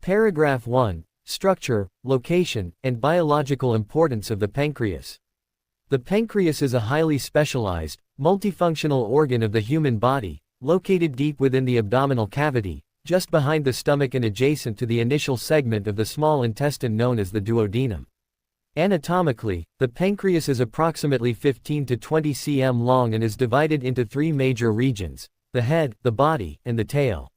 Paragraph 1. Structure, location, and biological importance of the pancreas. The pancreas is a highly specialized, multifunctional organ of the human body, located deep within the abdominal cavity, just behind the stomach and adjacent to the initial segment of the small intestine known as the duodenum. Anatomically, the pancreas is approximately 15 to 20 cm long and is divided into three major regions: the head, the body, and the tail.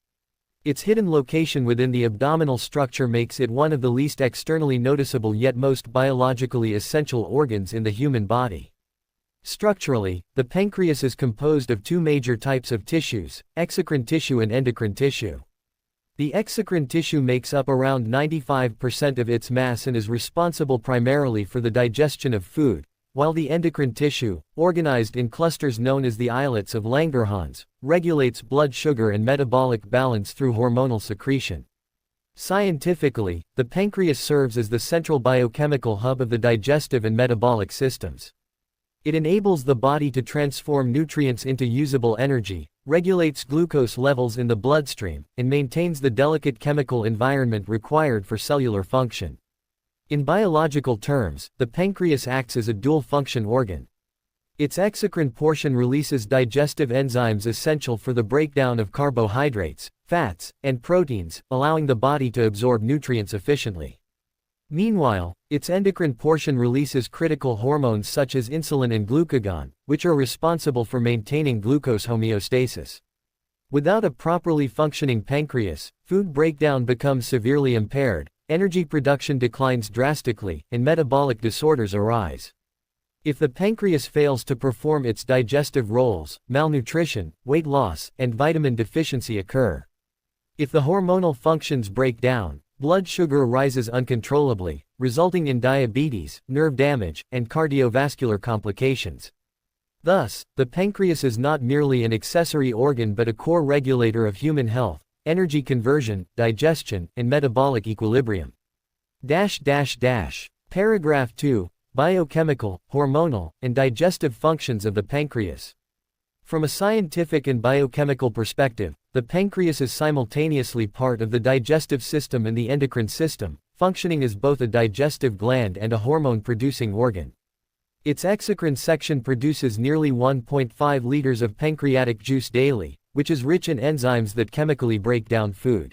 Its hidden location within the abdominal structure makes it one of the least externally noticeable yet most biologically essential organs in the human body. Structurally, the pancreas is composed of two major types of tissues: exocrine tissue and endocrine tissue. The exocrine tissue makes up around 95% of its mass and is responsible primarily for the digestion of food, while the endocrine tissue, organized in clusters known as the islets of Langerhans, regulates blood sugar and metabolic balance through hormonal secretion. Scientifically, the pancreas serves as the central biochemical hub of the digestive and metabolic systems. It enables the body to transform nutrients into usable energy, regulates glucose levels in the bloodstream, and maintains the delicate chemical environment required for cellular function. In biological terms, the pancreas acts as a dual-function organ. Its exocrine portion releases digestive enzymes essential for the breakdown of carbohydrates, fats, and proteins, allowing the body to absorb nutrients efficiently. Meanwhile, its endocrine portion releases critical hormones such as insulin and glucagon, which are responsible for maintaining glucose homeostasis. Without a properly functioning pancreas, food breakdown becomes severely impaired, energy production declines drastically, and metabolic disorders arise. If the pancreas fails to perform its digestive roles, malnutrition, weight loss, and vitamin deficiency occur. If the hormonal functions break down, blood sugar rises uncontrollably, resulting in diabetes, nerve damage, and cardiovascular complications. Thus, the pancreas is not merely an accessory organ but a core regulator of human health, energy conversion, digestion, and metabolic equilibrium. Paragraph 2. Biochemical, hormonal, and digestive functions of the pancreas. From a scientific and biochemical perspective, the pancreas is simultaneously part of the digestive system and the endocrine system, functioning as both a digestive gland and a hormone-producing organ. Its exocrine section produces nearly 1.5 liters of pancreatic juice daily, which is rich in enzymes that chemically break down food.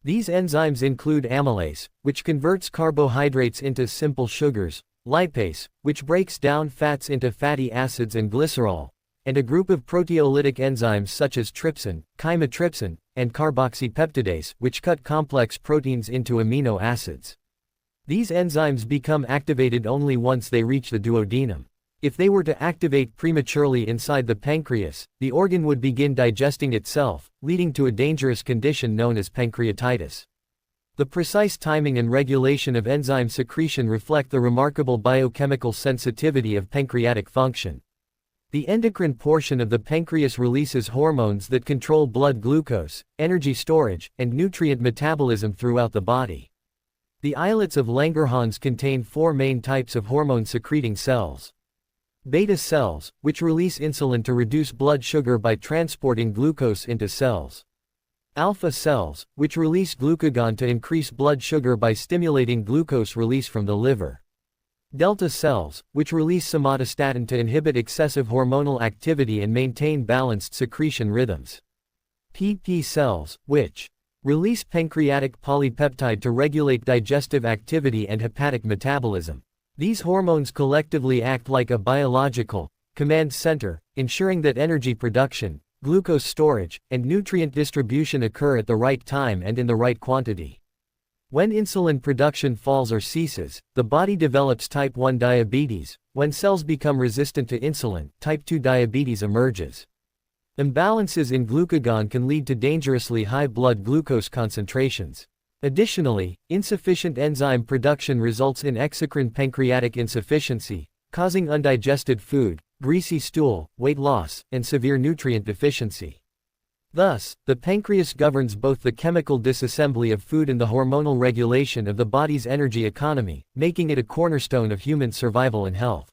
These enzymes include amylase, which converts carbohydrates into simple sugars, lipase, which breaks down fats into fatty acids, and glycerol, and a group of proteolytic enzymes such as trypsin, chymotrypsin, and carboxypeptidase, which cut complex proteins into amino acids. These enzymes become activated only once they reach the duodenum. If they were to activate prematurely inside the pancreas, the organ would begin digesting itself, leading to a dangerous condition known as pancreatitis. The precise timing and regulation of enzyme secretion reflect the remarkable biochemical sensitivity of pancreatic function. The endocrine portion of the pancreas releases hormones that control blood glucose, energy storage, and nutrient metabolism throughout the body. The islets of Langerhans contain four main types of hormone-secreting cells. Beta cells, which release insulin to reduce blood sugar by transporting glucose into cells. Alpha cells, which release glucagon to increase blood sugar by stimulating glucose release from the liver. Delta cells, which release somatostatin to inhibit excessive hormonal activity and maintain balanced secretion rhythms. PP cells, which release pancreatic polypeptide to regulate digestive activity and hepatic metabolism. These hormones collectively act like a biological command center, ensuring that energy production, glucose storage, and nutrient distribution occur at the right time and in the right quantity. When insulin production falls or ceases, the body develops type 1 diabetes. When cells become resistant to insulin, type 2 diabetes emerges. Imbalances in glucagon can lead to dangerously high blood glucose concentrations. Additionally, insufficient enzyme production results in exocrine pancreatic insufficiency, causing undigested food, greasy stool, weight loss, and severe nutrient deficiency. Thus, the pancreas governs both the chemical disassembly of food and the hormonal regulation of the body's energy economy, making it a cornerstone of human survival and health.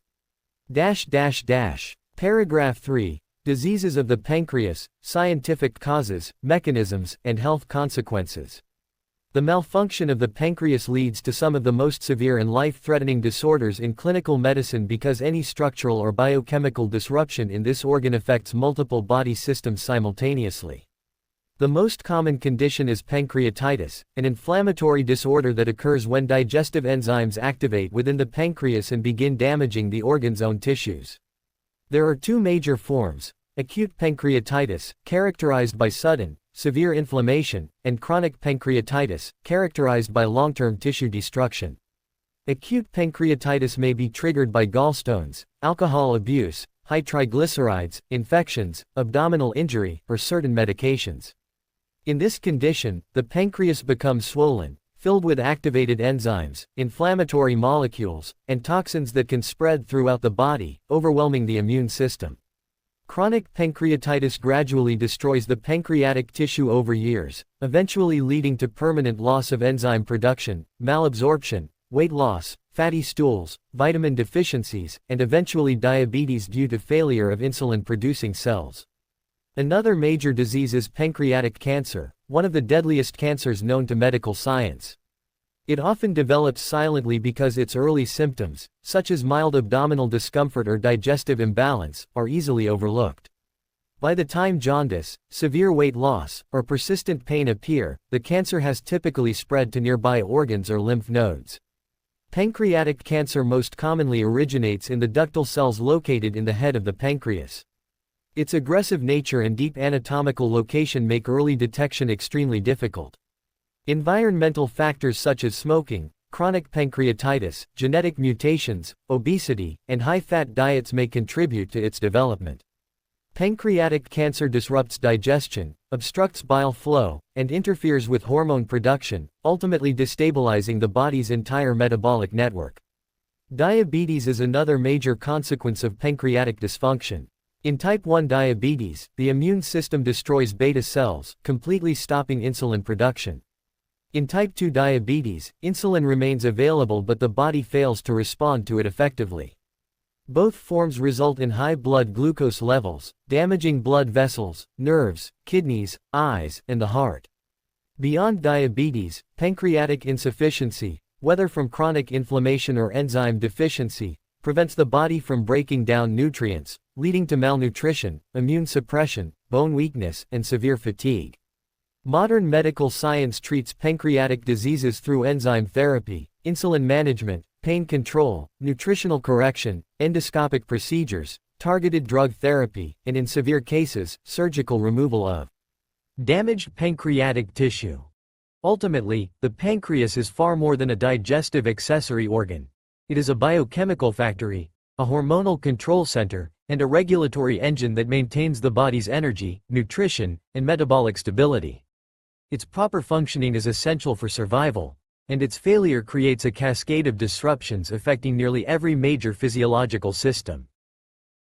Paragraph 3. Diseases of the pancreas, scientific causes, mechanisms, and health consequences. The malfunction of the pancreas leads to some of the most severe and life-threatening disorders in clinical medicine because any structural or biochemical disruption in this organ affects multiple body systems simultaneously. The most common condition is pancreatitis, an inflammatory disorder that occurs when digestive enzymes activate within the pancreas and begin damaging the organ's own tissues. There are two major forms: acute pancreatitis, characterized by sudden, severe inflammation, and chronic pancreatitis, characterized by long-term tissue destruction. Acute pancreatitis may be triggered by gallstones, alcohol abuse, high triglycerides, infections, abdominal injury, or certain medications. In this condition, the pancreas becomes swollen, filled with activated enzymes, inflammatory molecules, and toxins that can spread throughout the body, overwhelming the immune system. Chronic pancreatitis gradually destroys the pancreatic tissue over years, eventually leading to permanent loss of enzyme production, malabsorption, weight loss, fatty stools, vitamin deficiencies, and eventually diabetes due to failure of insulin-producing cells. Another major disease is pancreatic cancer, one of the deadliest cancers known to medical science. It often develops silently because its early symptoms, such as mild abdominal discomfort or digestive imbalance, are easily overlooked. By the time jaundice, severe weight loss, or persistent pain appear, the cancer has typically spread to nearby organs or lymph nodes. Pancreatic cancer most commonly originates in the ductal cells located in the head of the pancreas. Its aggressive nature and deep anatomical location make early detection extremely difficult. Environmental factors such as smoking, chronic pancreatitis, genetic mutations, obesity, and high-fat diets may contribute to its development. Pancreatic cancer disrupts digestion, obstructs bile flow, and interferes with hormone production, ultimately destabilizing the body's entire metabolic network. Diabetes is another major consequence of pancreatic dysfunction. In type 1 diabetes, the immune system destroys beta cells, completely stopping insulin production. In type 2 diabetes, insulin remains available but the body fails to respond to it effectively. Both forms result in high blood glucose levels, damaging blood vessels, nerves, kidneys, eyes, and the heart. Beyond diabetes, pancreatic insufficiency, whether from chronic inflammation or enzyme deficiency, prevents the body from breaking down nutrients, leading to malnutrition, immune suppression, bone weakness, and severe fatigue. Modern medical science treats pancreatic diseases through enzyme therapy, insulin management, pain control, nutritional correction, endoscopic procedures, targeted drug therapy, and in severe cases, surgical removal of damaged pancreatic tissue. Ultimately, the pancreas is far more than a digestive accessory organ. It is a biochemical factory, a hormonal control center, and a regulatory engine that maintains the body's energy, nutrition, and metabolic stability. Its proper functioning is essential for survival, and its failure creates a cascade of disruptions affecting nearly every major physiological system.